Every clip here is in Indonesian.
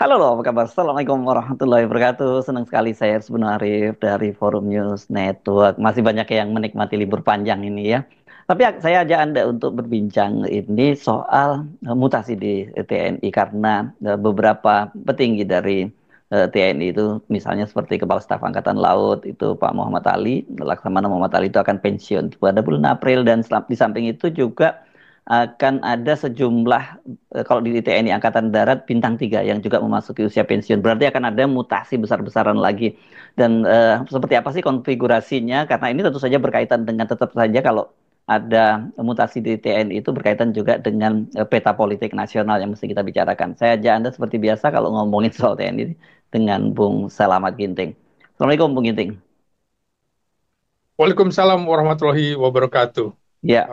Halo loh, apa kabar? Assalamualaikum warahmatullahi wabarakatuh. Senang sekali saya Sebenarnya Arif dari Forum News Network. Masih banyak yang menikmati libur panjang ini ya. Tapi saya ajak Anda untuk berbincang ini soal mutasi di TNI karena beberapa petinggi dari TNI itu misalnya seperti Kepala Staf Angkatan Laut itu Pak Muhammad Ali, Laksamana Muhammad Ali itu akan pensiun pada bulan April dan di samping itu juga akan ada sejumlah kalau di TNI Angkatan Darat bintang 3 yang juga memasuki usia pensiun. Berarti akan ada mutasi besar-besaran lagi. Dan seperti apa sih konfigurasinya? Karena ini tentu saja berkaitan dengan tetap saja kalau ada mutasi di TNI itu berkaitan juga dengan peta politik nasional yang mesti kita bicarakan. Saya ajak Anda seperti biasa kalau ngomongin soal TNI dengan Bung Selamat Ginting. Assalamualaikum Bung Ginting. Waalaikumsalam warahmatullahi wabarakatuh. Ya,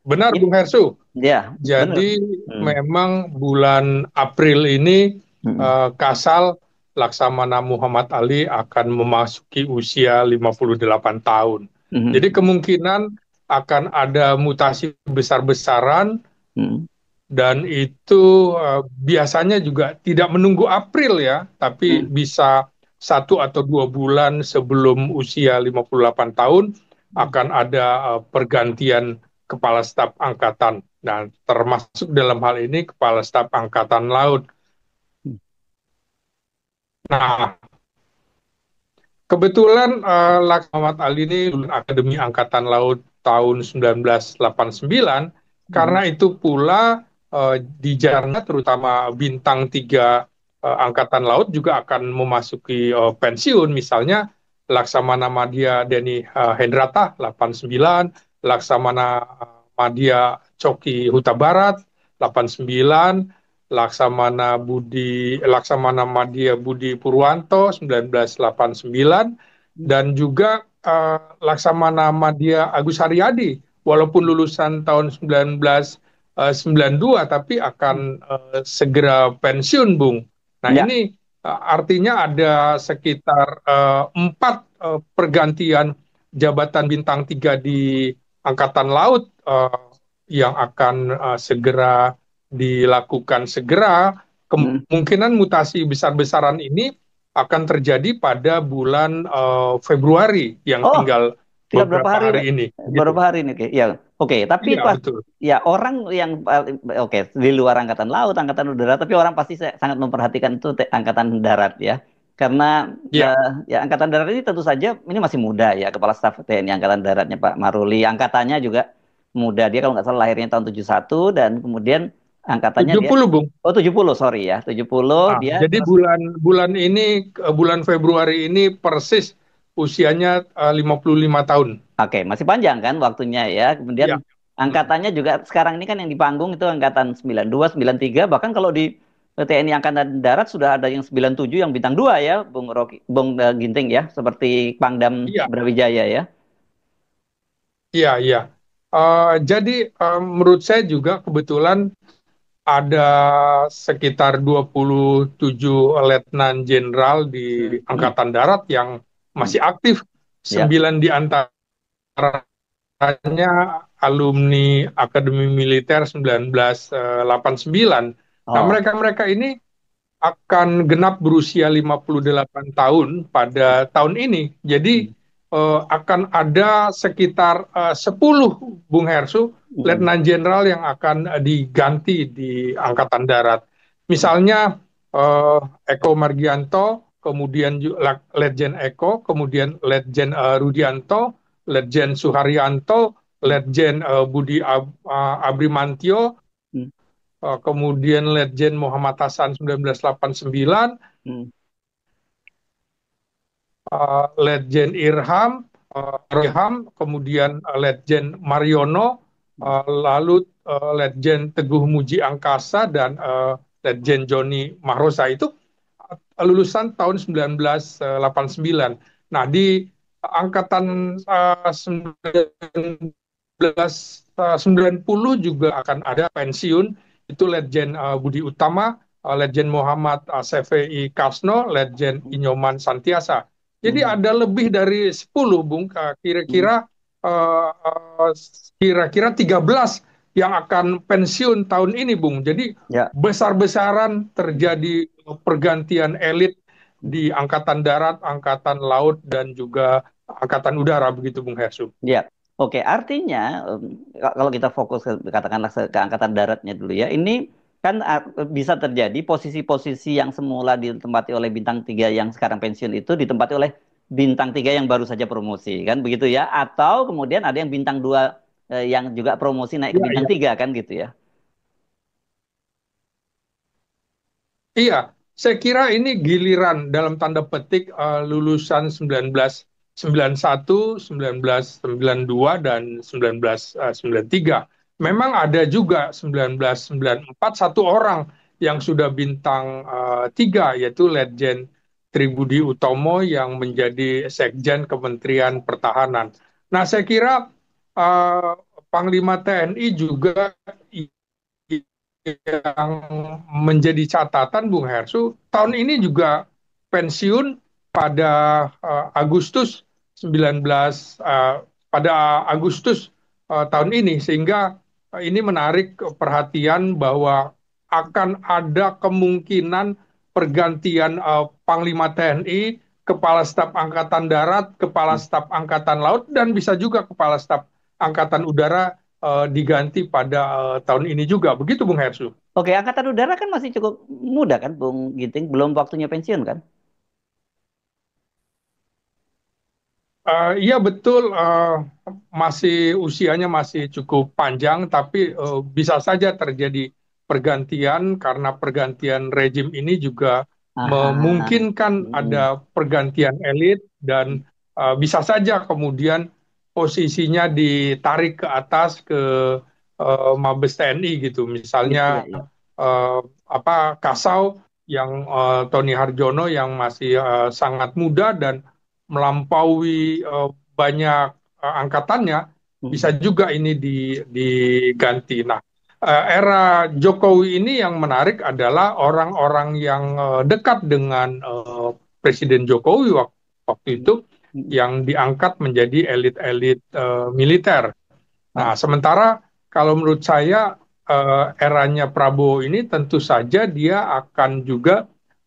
Benar, ini Bung Hersu. ya benar. Jadi Hmm. memang bulan April ini Hmm. Kasal Laksamana Muhammad Ali akan memasuki usia 58 tahun. Hmm. Jadi kemungkinan akan ada mutasi besar-besaran Hmm. dan itu biasanya juga tidak menunggu April ya, tapi Hmm. bisa 1 atau 2 bulan sebelum usia 58 tahun Hmm. akan ada pergantian Kepala Staf Angkatan. Nah, termasuk dalam hal ini Kepala Staf Angkatan Laut. Hmm. Nah, kebetulan Laksamana Ali ini lulusan Akademi Angkatan Laut tahun 1989, Hmm. karena itu pula di Jarna terutama bintang 3 Angkatan Laut juga akan memasuki pensiun. Misalnya Laksamana Madya Denny Hendrata 89, Laksamana Madya Coki Huta Barat 89, Laksamana Madya Budi Purwanto 1989, dan juga Laksamana Madya Agus Haryadi walaupun lulusan tahun 1992 tapi akan segera pensiun, Bung. Nah, Ya. ini artinya ada sekitar 4 pergantian jabatan bintang 3 di Angkatan Laut yang akan segera dilakukan segera. Hmm. Kemungkinan mutasi besar-besaran ini akan terjadi pada bulan Februari yang Oh, tinggal tinggal berapa beberapa hari, hari ini, gitu. berapa hari nih? Oke, ya, oke. Tapi Iya, pas, betul. ya orang yang oke di luar angkatan laut, angkatan udara, tapi orang pasti sangat memperhatikan itu angkatan darat ya, karena Iya, ya angkatan darat ini tentu saja ini masih muda ya, Kepala Staf TNI Angkatan Daratnya Pak Maruli, angkatannya juga muda. Dia kalau nggak salah lahirnya tahun 71 dan kemudian angkatannya tujuh dia puluh Bung. 70 sorry ya, 70 Nah, dia jadi terus. bulan bulan ini bulan Februari ini persis usianya 55 tahun. Oke, masih panjang kan waktunya ya. Kemudian Iya. Mm. angkatannya juga sekarang ini kan yang di panggung itu angkatan 92, 93. Bahkan kalau di TNI Angkatan Darat sudah ada yang 97 yang bintang 2 ya, Bung Rocky, Bung Ginting ya, seperti Pangdam Iya, Brawijaya ya. iya, iya. Jadi menurut saya juga kebetulan ada sekitar 27 letnan jenderal di Hmm. Angkatan Darat yang Hmm. masih aktif. Ya. 9 di antaranya alumni Akademi Militer 1989. Nah, Oh. mereka-mereka ini akan genap berusia 58 tahun pada tahun ini. Jadi Hmm. akan ada sekitar 10 Bung Hersu Hmm. Letnan Jenderal yang akan diganti di Angkatan Darat. Hmm. Misalnya eh, Eko Margianto, kemudian Letjen Eko, kemudian Letjen Rudianto, Letjen Suharyanto, Hmm. Letjen Budi Abrimantio, Hmm. kemudian Letjen Muhammad Hasan 1989, Hmm. Letjen Irham, kemudian Letjen Mariono, Hmm. lalu Letjen Teguh Muji Angkasa, dan Letjen Joni Mahrosa itu lulusan tahun 1989. Nah, di angkatan 1990 juga akan ada pensiun, itu Letjen Budi Utama, Letjen Muhammad Sefei Kasno, Letjen Inyoman Santiasa. Jadi Hmm. ada lebih dari 10, Bung, Hmm. kira-kira uh, uh, kira-kira 13 yang akan pensiun tahun ini, Bung. Jadi Ya. besar-besaran terjadi pergantian elit di Angkatan Darat, Angkatan Laut, dan juga Angkatan Udara, begitu Bung Hersu. Ya, oke. Artinya kalau kita fokus katakanlah ke angkatan daratnya dulu ya, ini kan bisa terjadi posisi-posisi yang semula ditempati oleh bintang 3 yang sekarang pensiun itu ditempati oleh bintang 3 yang baru saja promosi, kan begitu ya? Atau kemudian ada yang bintang 2 yang juga promosi naik ke Iya, bintang iya. 3 kan gitu ya? Iya, saya kira ini giliran dalam tanda petik lulusan 1991, 1992, dan 1993. Memang ada juga 1994 satu orang yang sudah bintang 3, yaitu Letjen Tribudi Utomo yang menjadi Sekjen Kementerian Pertahanan. Nah, saya kira eh, Panglima TNI juga yang menjadi catatan Bung Hersu, tahun ini juga pensiun pada Agustus 19 pada Agustus tahun ini, sehingga ini menarik perhatian bahwa akan ada kemungkinan pergantian Panglima TNI, Kepala Staf Angkatan Darat, Kepala Staf Angkatan Laut, dan bisa juga Kepala Staf Angkatan Udara diganti pada tahun ini juga. Begitu Bung Hersu. Oke, angkatan udara kan masih cukup muda kan, Bung Ginting, belum waktunya pensiun kan? Iya betul, masih usianya masih cukup panjang, tapi bisa saja terjadi pergantian karena pergantian rejim ini juga Aha. memungkinkan ada Hmm. pergantian elit dan bisa saja kemudian posisinya ditarik ke atas ke Mabes TNI gitu, Iya, misalnya iya, iya. eh, apa Kasau yang Tony Harjono yang masih sangat muda dan melampaui banyak angkatannya, bisa Hmm. juga ini diganti. Nah, era Jokowi ini yang menarik adalah orang-orang yang dekat dengan Presiden Jokowi waktu itu Hmm. yang diangkat menjadi elit-elit militer. Nah, Ah. sementara kalau menurut saya eranya Prabowo ini tentu saja dia akan juga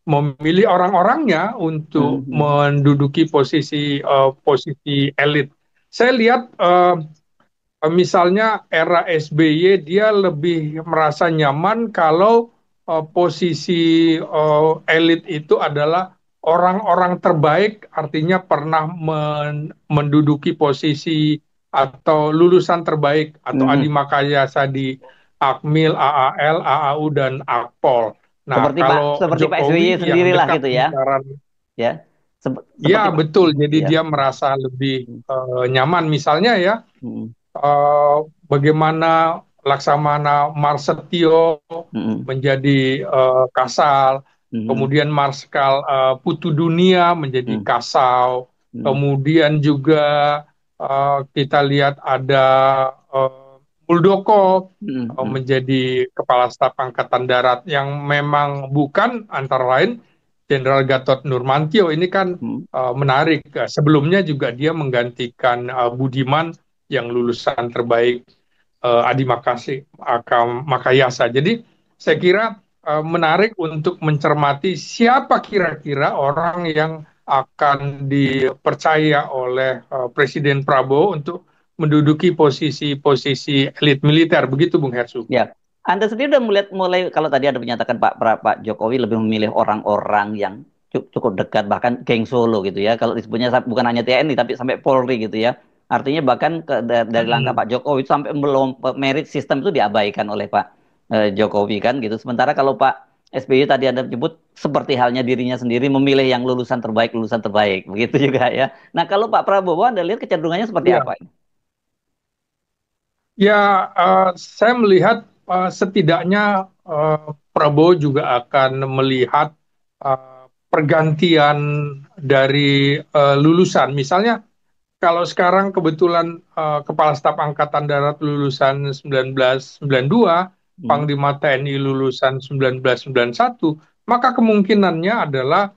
memilih orang-orangnya Hmm. untuk Hmm. menduduki posisi posisi elit. Saya lihat misalnya era SBY dia lebih merasa nyaman kalau posisi elit itu adalah orang-orang terbaik, artinya pernah menduduki posisi atau lulusan terbaik atau Hmm. Adi Makayasa di Akmil, AAL, AAU, dan Akpol. Nah, kalau Seperti Pak SBY Jokowi yang sendirilah dekat gitu ya, lingkaran, ya. ya Seperti Pak. betul, jadi Ya. dia merasa lebih Hmm. nyaman. Misalnya ya, Hmm. eh, bagaimana Laksamana Marsetio Hmm. menjadi Kasal, Hmm. kemudian Marskal Putu Dunia menjadi Hmm. Kasau, Hmm. kemudian juga kita lihat ada Muldoko Hmm. Hmm. menjadi Kepala Staf Angkatan Darat yang memang bukan antara lain Jenderal Gatot Nurmantio. Ini kan Hmm. menarik. Sebelumnya juga dia menggantikan Budiman yang lulusan terbaik Adi Makayasa. Jadi saya kira menarik untuk mencermati siapa kira-kira orang yang akan dipercaya oleh Presiden Prabowo untuk menduduki posisi-posisi elit militer. Begitu Bung Hersu. Ya, Anda sendiri udah melihat mulai kalau tadi ada menyatakan Pak Jokowi lebih memilih orang-orang yang cukup dekat bahkan geng Solo gitu ya. Kalau disebutnya bukan hanya TNI tapi sampai Polri gitu ya. Artinya bahkan dari langkah Hmm. Pak Jokowi itu sampai belum merit system itu diabaikan oleh Pak Jokowi kan gitu. Sementara kalau Pak SBY tadi Anda menyebut seperti halnya dirinya sendiri memilih yang lulusan terbaik begitu juga ya. Nah, kalau Pak Prabowo Anda lihat kecenderungannya seperti Ya, apa? ya, saya melihat setidaknya Prabowo juga akan melihat pergantian dari lulusan. Misalnya, kalau sekarang kebetulan Kepala Staf Angkatan Darat lulusan 1992, Hmm. Panglima TNI lulusan 1991, maka kemungkinannya adalah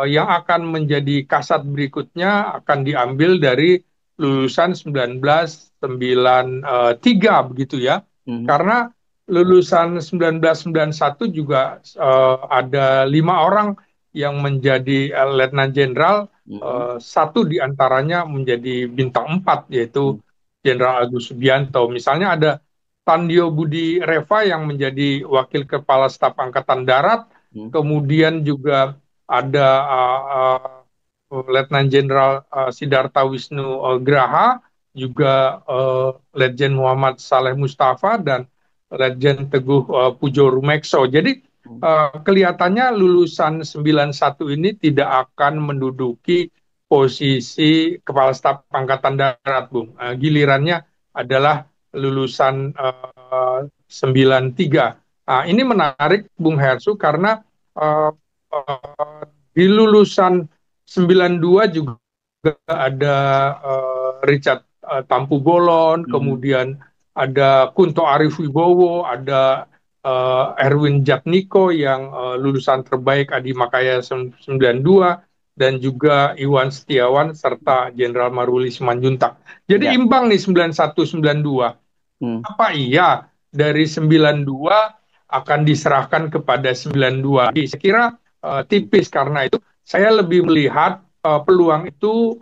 yang akan menjadi kasat berikutnya akan diambil dari lulusan 1993 begitu ya. Hmm. Karena lulusan 1991 juga ada 5 orang yang menjadi Letnan Jenderal, Hmm. satu diantaranya menjadi bintang 4 yaitu Hmm. Jenderal Agus Subianto. Misalnya ada Tandio Budi Reva yang menjadi Wakil Kepala Staf Angkatan Darat, Hmm. kemudian juga ada Letnan Jenderal Sidarta Wisnu Graha, juga Letjen Muhammad Saleh Mustafa dan Letjen Teguh Pujo Rumekso. Jadi Hmm. kelihatannya lulusan 91 ini tidak akan menduduki posisi Kepala Staf Angkatan Darat, Bung. Gilirannya adalah lulusan 93. Ini menarik, Bung Hersu, karena uh, uh, di lulusan 92 juga ada Richard Tampu Bolon, Hmm. kemudian ada Kunto Arif Wibowo, ada Erwin Jatniko yang lulusan terbaik Adi Makaya 92, dan juga Iwan Setiawan serta Jenderal Maruli Simanjuntak. Jadi Ya. imbang nih 91 92. Hmm. Apa iya dari 92 akan diserahkan kepada 92? Saya kira Hmm. tipis, karena itu saya lebih melihat peluang itu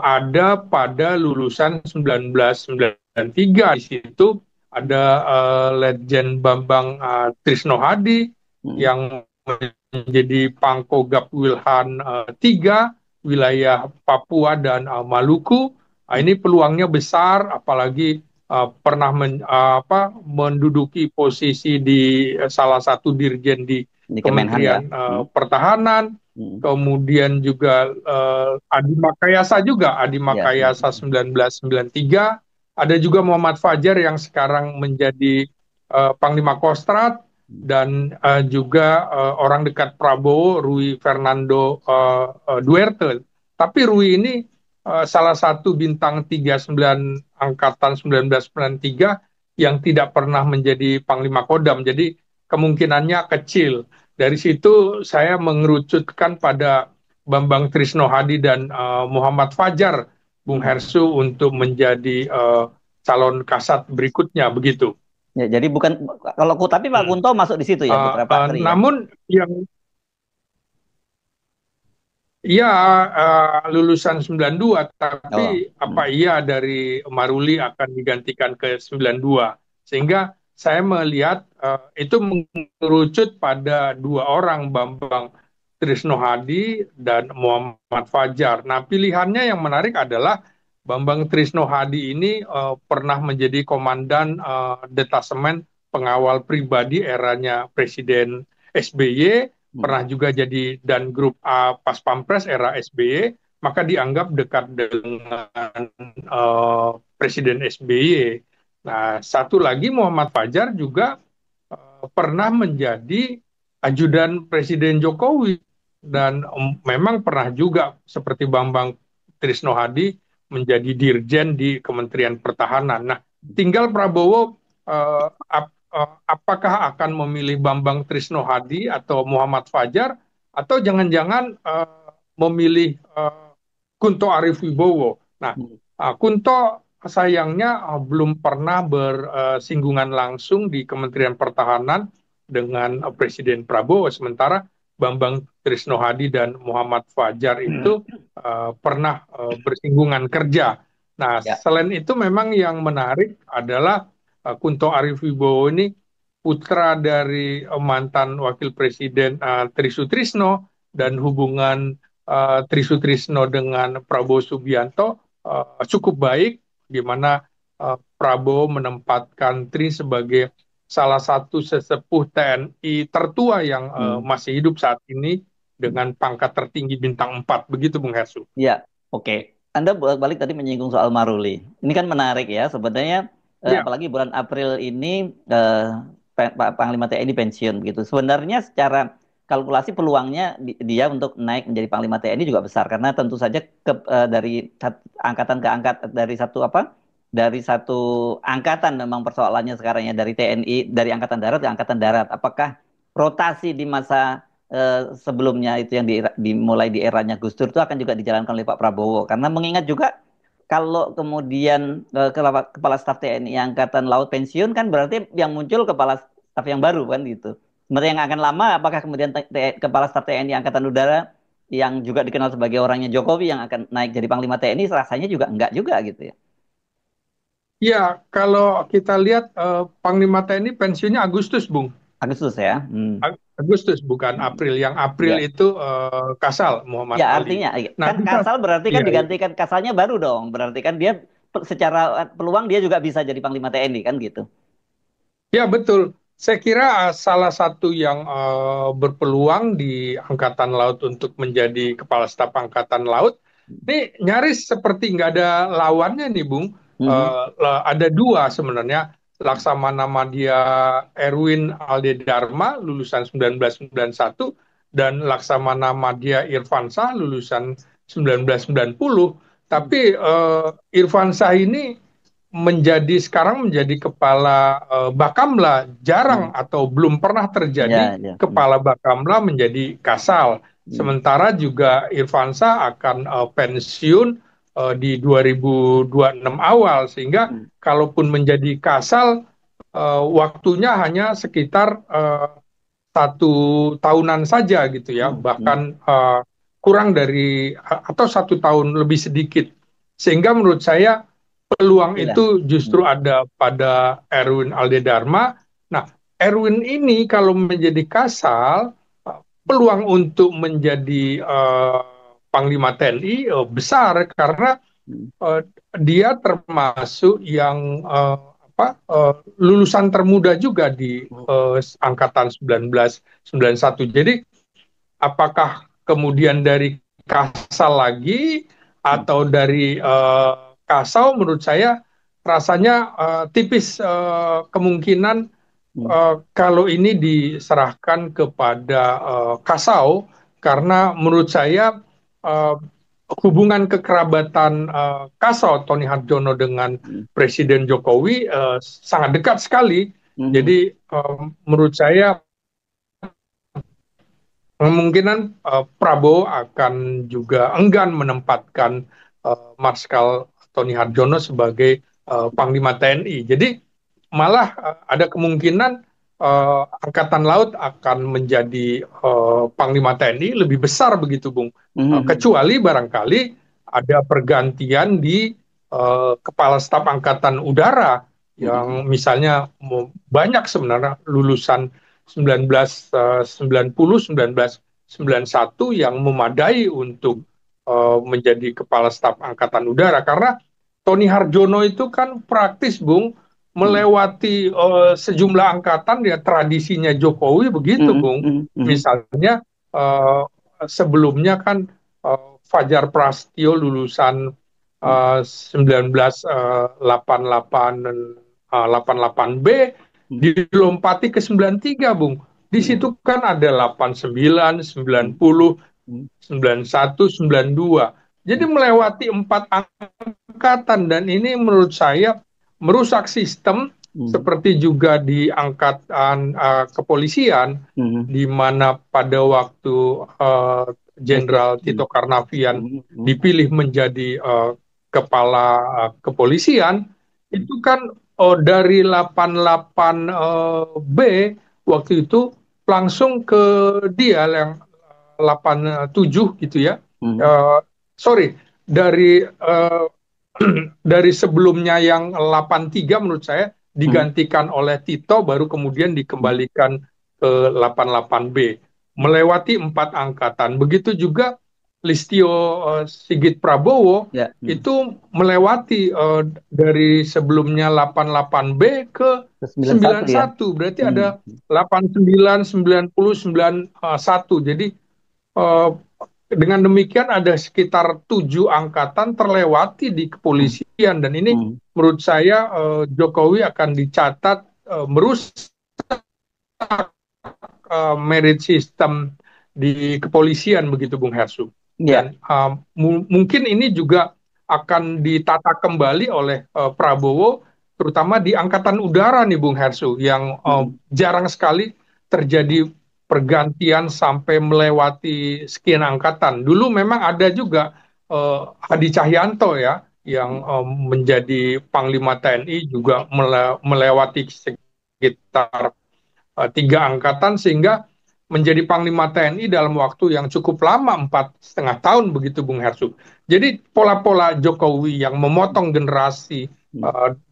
ada pada lulusan 1993. Di situ ada Letjen Bambang Trisno Hadi Hmm. yang menjadi Pangkogap Wilhan III wilayah Papua dan Maluku. Hmm. Ini peluangnya besar, apalagi pernah menduduki posisi di salah satu dirjen di Di Kemenhan ya. Kementerian Hmm. Pertahanan. Hmm. Kemudian juga Adi Ya. Makayasa 1993. Ada juga Muhammad Fajar yang sekarang menjadi Panglima Kostrad, Hmm. dan juga orang dekat Prabowo, Rui Fernando Duerte. Tapi Rui ini salah satu bintang 39 angkatan 1993 yang tidak pernah menjadi Panglima Kodam. Jadi kemungkinannya kecil. Dari situ saya mengerucutkan pada Bambang Trisno Hadi dan Muhammad Fajar, Bung Hmm. Hersu, untuk menjadi calon kasat berikutnya begitu. Ya, jadi bukan kalau tapi Pak Hmm. Kunto masuk di situ ya, putra Pak Tri ya. Namun yang iya, lulusan 92, Oh. tapi apa Hmm. iya dari Maruli akan digantikan ke 92. Sehingga saya melihat itu mengerucut pada 2 orang, Bambang Trisno Hadi dan Muhammad Fajar. Nah, pilihannya yang menarik adalah Bambang Trisno Hadi ini pernah menjadi komandan detasemen pengawal pribadi eranya Presiden SBY, Hmm. pernah juga jadi dan grup A Pas Pampres era SBY, maka dianggap dekat dengan Presiden SBY. Nah, satu lagi Muhammad Fajar juga pernah menjadi ajudan Presiden Jokowi, dan memang pernah juga seperti Bambang Trisno Hadi menjadi dirjen di Kementerian Pertahanan. Nah, tinggal Prabowo apakah akan memilih Bambang Trisno Hadi atau Muhammad Fajar, atau jangan-jangan memilih Kunto Arif Wibowo. Nah, Hmm. Kunto sayangnya belum pernah bersinggungan langsung di Kementerian Pertahanan dengan Presiden Prabowo, sementara Bambang Trisno Hadi dan Muhammad Fajar itu pernah bersinggungan kerja. Nah, Ya. selain itu memang yang menarik adalah Kunto Arif Wibowo ini putra dari mantan Wakil Presiden Tri Sutrisno, dan hubungan Tri Sutrisno dengan Prabowo Subianto cukup baik, di mana Prabowo menempatkan Tri sebagai salah satu sesepuh TNI tertua yang Hmm. masih hidup saat ini dengan pangkat tertinggi bintang 4. Begitu, Bung Hersu. Ya, oke. Anda balik tadi menyinggung soal Maruli. Ini kan menarik ya. Sebenarnya Ya, apalagi bulan April ini Pak Panglima TNI pensiun begitu. Sebenarnya secara kalkulasi peluangnya dia untuk naik menjadi Panglima TNI juga besar karena tentu saja dari angkatan ke angkatan dari satu apa? Dari satu angkatan memang persoalannya sekarang ya dari TNI dari angkatan darat ke angkatan darat. Apakah rotasi di masa sebelumnya itu yang dimulai di eranya Gus Dur itu akan juga dijalankan oleh Pak Prabowo karena mengingat juga kalau kemudian kepala staf TNI Angkatan Laut pensiun kan berarti yang muncul kepala staf yang baru kan gitu. Sebenarnya yang akan lama apakah kemudian kepala staf TNI Angkatan Udara yang juga dikenal sebagai orangnya Jokowi yang akan naik jadi Panglima TNI rasanya juga enggak juga gitu ya. Ya, kalau kita lihat Panglima TNI pensiunnya Agustus, Bung. Agustus ya. Agustus bukan Hmm. April. Yang April Ya. itu Kasal Muhammad Ya Ali. artinya Nah, kan kita Kasal berarti kan iya, iya. digantikan Kasalnya baru dong. Berarti kan dia secara peluang dia juga bisa jadi Panglima TNI kan gitu. Ya, betul. Saya kira salah satu yang berpeluang di Angkatan Laut untuk menjadi Kepala Staf Angkatan Laut, ini nyaris seperti nggak ada lawannya nih, Bung. Mhm. Ada dua sebenarnya. Laksamana Madya Erwin Alde-Dharma, lulusan 1991, dan Laksamana Madya Irfansyah, lulusan 1990. Tapi Irfansyah ini sekarang menjadi kepala Bakamla, Hmm. jarang atau belum pernah Ya, terjadi ya. kepala Bakamla menjadi Kasal. Hmm. Sementara juga Irfansa akan pensiun di 2026 awal, sehingga Hmm. kalaupun menjadi Kasal waktunya hanya sekitar 1 tahunan saja gitu ya, Hmm. Hmm. bahkan kurang dari atau 1 tahun lebih sedikit. Sehingga menurut saya peluang Iya. itu justru Hmm. ada pada Erwin Alde-Dharma. Nah, Erwin ini kalau menjadi Kasal, peluang untuk menjadi Panglima TNI besar karena Hmm. eh, dia termasuk yang lulusan termuda juga di angkatan 1991. Jadi apakah kemudian dari Kasal lagi Hmm. atau dari Kasau, menurut saya rasanya tipis kemungkinan Hmm. kalau ini diserahkan kepada Kasau, karena menurut saya uh, hubungan kekerabatan Kasau Tony Harjono dengan Hmm. Presiden Jokowi sangat dekat sekali. Hmm. Jadi menurut saya kemungkinan Prabowo akan juga enggan menempatkan Marskal Tony Harjono sebagai Panglima TNI. Jadi malah ada kemungkinan Angkatan Laut akan menjadi Panglima TNI lebih besar begitu, Bung. Hmm. Kecuali barangkali ada pergantian di Kepala Staf Angkatan Udara Hmm. yang misalnya banyak sebenarnya lulusan 1990, 1991 yang memadai untuk menjadi Kepala Staf Angkatan Udara. Karena Tony Harjono itu kan praktis, Bung, Hmm. melewati sejumlah angkatan, ya tradisinya Jokowi begitu, Hmm. Bung. Hmm. Hmm. Misalnya uh, sebelumnya kan Fajar Prasetyo lulusan 1988 dan 88B Hmm. dilompati ke 93, Bung. Di Hmm. situ kan ada 89, Hmm. 90, Hmm. 91, 92. Jadi melewati 4 angkatan, dan ini menurut saya merusak sistem Hmm. seperti juga di angkatan kepolisian, Hmm. di mana pada waktu Jenderal Presiden. Tito Karnavian Hmm. Hmm. dipilih menjadi kepala kepolisian, itu kan dari 88B waktu itu langsung ke dia yang 87 gitu ya. Hmm. Uh, sorry, dari dari sebelumnya yang 83 menurut saya Hmm. digantikan oleh Tito, baru kemudian Hmm. dikembalikan ke 88B. Melewati 4 angkatan. Begitu juga Listio Sigit Prabowo Ya. Hmm. itu melewati dari sebelumnya 88B ke Ke 91 ya. 91. Berarti Hmm. ada 89, 90, 91. Jadi eh, dengan demikian ada sekitar 7 angkatan terlewati di Hmm. kepolisian, dan ini Hmm. menurut saya Jokowi akan dicatat merusak merit system di kepolisian begitu, Bung Hersu. Ya. Dan mungkin ini juga akan ditata kembali oleh Prabowo, terutama di angkatan udara nih, Bung Hersu, yang Hmm. jarang sekali terjadi pergantian sampai melewati sekian angkatan. Dulu memang ada juga Hadi Cahyanto ya, yang menjadi Panglima TNI juga melewati sekitar 3 angkatan, sehingga menjadi Panglima TNI dalam waktu yang cukup lama, 4,5 tahun begitu Bung Hersuk. Jadi pola-pola Jokowi yang memotong generasi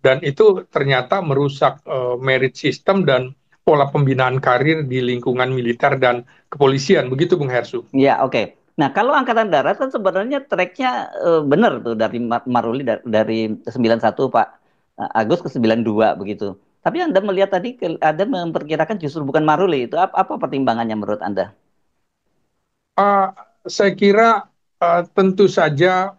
dan itu ternyata merusak merit system dan pola pembinaan karir di lingkungan militer dan kepolisian begitu Bung Hersuk. Ya, oke. Nah, kalau Angkatan Darat kan sebenarnya tracknya benar tuh dari Maruli dari 91 Pak Agus ke 92 begitu. Tapi Anda melihat tadi Anda memperkirakan justru bukan Maruli itu apa pertimbangannya menurut Anda? Uh, saya kira tentu saja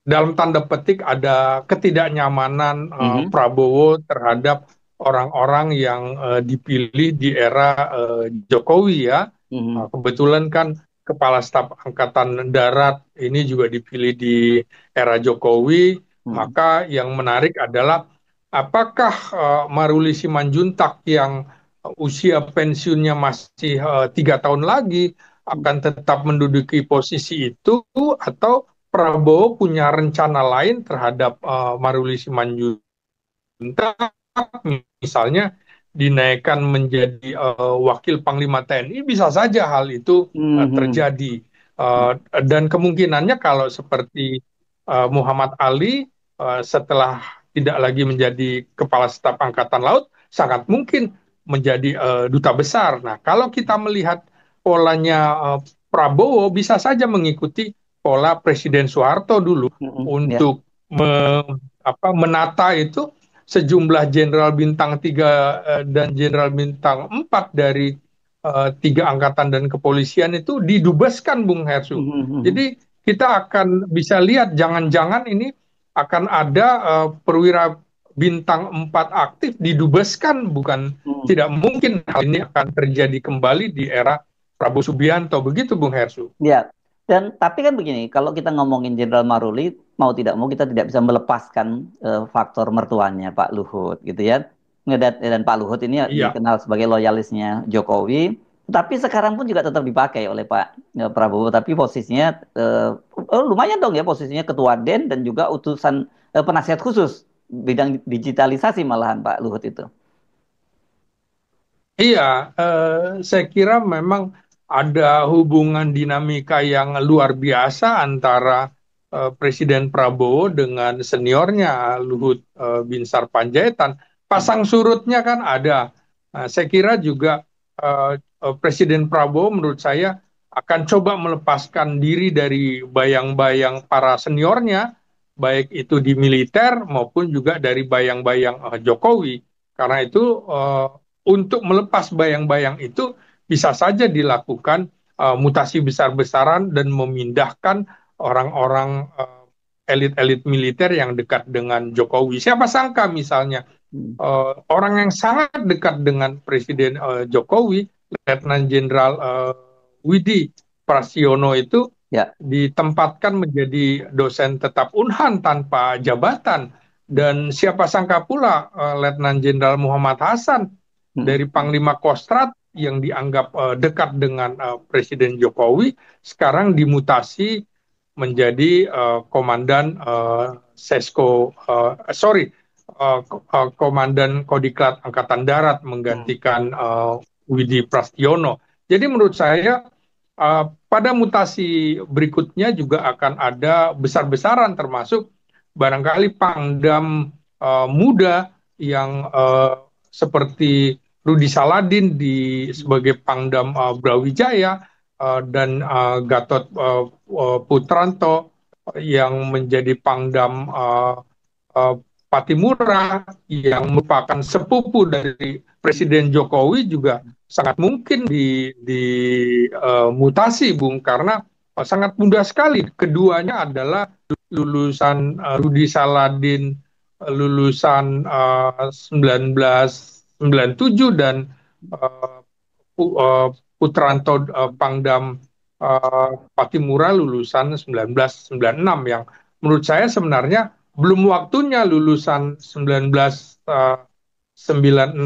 dalam tanda petik ada ketidaknyamanan Mhm, Prabowo terhadap orang-orang yang dipilih di era Jokowi ya. mhm, Kebetulan kan Kepala Staf Angkatan Darat ini juga dipilih di era Jokowi, mhm, maka yang menarik adalah apakah Maruli Simanjuntak yang usia pensiunnya masih 3 tahun lagi akan tetap menduduki posisi itu, atau Prabowo punya rencana lain terhadap Maruli Simanjuntak, misalnya dinaikkan menjadi wakil Panglima TNI, bisa saja hal itu mhm, terjadi. Dan kemungkinannya kalau seperti Muhammad Ali setelah tidak lagi menjadi Kepala Staf Angkatan Laut, sangat mungkin menjadi duta besar. Nah, kalau kita melihat polanya Prabowo, bisa saja mengikuti pola Presiden Soeharto dulu mhm, ya, untuk menata itu sejumlah jenderal bintang 3 dan jenderal bintang 4 dari 3 angkatan dan kepolisian itu didubeskan Bung Hersu. mhm, mhm, Jadi kita akan bisa lihat jangan-jangan ini akan ada perwira bintang 4 aktif didubeskan, bukan mhm. tidak mungkin hal ini akan terjadi kembali di era Prabowo Subianto, begitu Bung Hersu. Ya, dan tapi kan begini, kalau kita ngomongin Jenderal Maruli, mau tidak mau kita tidak bisa melepaskan faktor mertuanya Pak Luhut, gitu ya. Dan Pak Luhut ini ya Iya, dikenal sebagai loyalisnya Jokowi, tapi sekarang pun juga tetap dipakai oleh Pak Prabowo. Tapi posisinya lumayan dong ya, posisinya Ketua DEN dan juga utusan penasihat khusus bidang digitalisasi malahan Pak Luhut itu. iya, saya kira memang ada hubungan dinamika yang luar biasa antara Presiden Prabowo dengan seniornya Luhut Binsar Panjaitan. Pasang surutnya kan ada. Nah, saya kira juga eh, Presiden Prabowo menurut saya akan coba melepaskan diri dari bayang-bayang para seniornya, baik itu di militer maupun juga dari bayang-bayang Jokowi. Karena itu untuk melepas bayang-bayang itu bisa saja dilakukan mutasi besar-besaran dan memindahkan orang-orang elit-elit militer yang dekat dengan Jokowi. Siapa sangka misalnya Hmm. orang yang sangat dekat dengan Presiden Jokowi, Letnan Jenderal Widi Prasiono itu Ya. ditempatkan menjadi dosen tetap Unhan tanpa jabatan. Dan siapa sangka pula Letnan Jenderal Muhammad Hasan Hmm. dari Panglima Kostrat yang dianggap dekat dengan Presiden Jokowi sekarang dimutasi menjadi komandan Sesko komandan Kodiklat Angkatan Darat Hmm. menggantikan Widi Prastiono. Jadi menurut saya pada mutasi berikutnya juga akan ada besar-besaran, termasuk barangkali Pangdam muda yang seperti Rudi Saladin sebagai Pangdam Brawijaya dan Gatot Putranto yang menjadi Pangdam uh, Patimura yang merupakan sepupu dari Presiden Jokowi juga sangat mungkin mutasi Bung, karena sangat mudah sekali. Keduanya adalah lulusan Rudi Saladin lulusan 1997 dan uh, Putranto Pangdam Patimura lulusan 1996, yang menurut saya sebenarnya belum waktunya lulusan 1996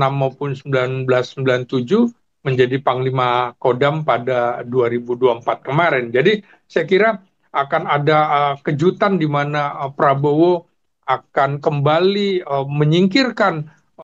maupun 1997 menjadi Panglima Kodam pada 2024 kemarin. Jadi saya kira akan ada kejutan di mana Prabowo akan kembali menyingkirkan